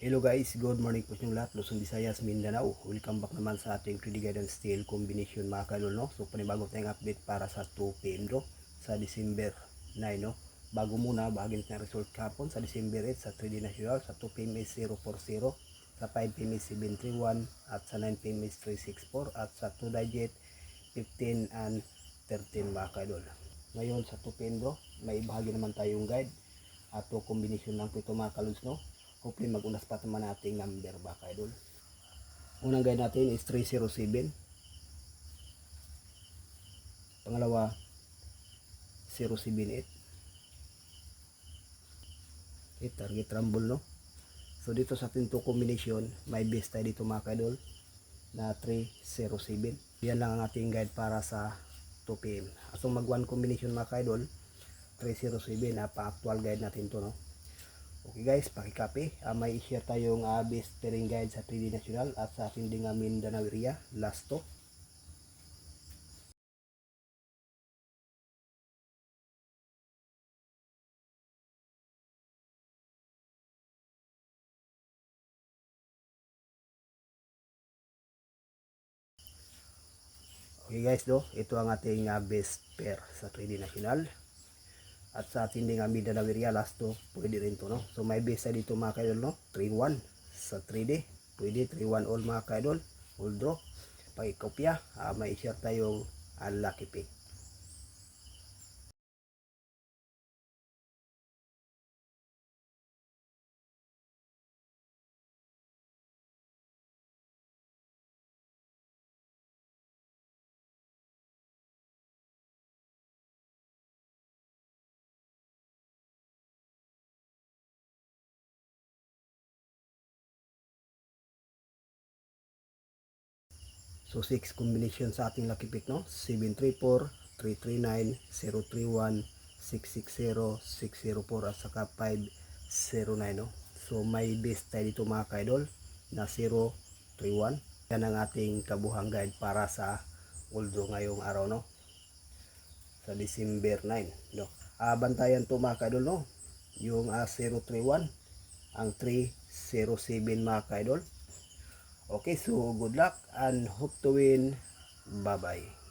Hello guys, good morning po sa lahat. Luzon, Visayas, Mindanao. Welcome back naman sa ating 3D Guidance Steel Combination mga kaidol, no? So panibago tayong update para sa 2 PM draw sa December 9, no? Bago muna, bahagi natin ang result kahapon sa December 8 sa 3D National. Sa 2 PM is 040, sa 5 PM is 731, at sa 9 PM is 364, at sa 2 digit 15 and 13 mga kaidol. Ngayon sa 2 PM draw, may bahagi naman tayong guide at combination lang po ito mga kaluns, no? Hopefully mag-unas pa naman nating number ba kaidol. Unang guide natin is 307. Pangalawa 078. Target rumble, no. So dito sa ating 2 combination, may base tayo dito mga kaidol na 307. Yan lang ang ating guide para sa 2 PM. So mag 1 combination mga kaidol 307 na pa actual guide natin to, no. Okay guys, pakicopy. May i-share tayong base pairing guide sa 3D National at sa ating ding Mindanao area, last to. Okay guys, do, ito ang ating base pair sa 3D National. At sa ating ding Mindanao area, last to, pwede rin to, no. So may base dito mga kaidol, no. 3-1 sa 3D. Pwede 3-1 all mga kaidol, all draw. Pakikopya, may i-share tayong unlucky pick. So 6 combination sa ating lucky pick, no. 734, 339, 031, 660, 604 at saka 509, no. So may base tayo dito mga kaidol na 031. Yan ang ating kabuhang guide para sa uldo ngayong araw, no, sa December 9, no. Bantayan to mga kaidol, no, yung 031, ang 307 mga kaidol. Okay, so good luck and hope to win. Bye bye.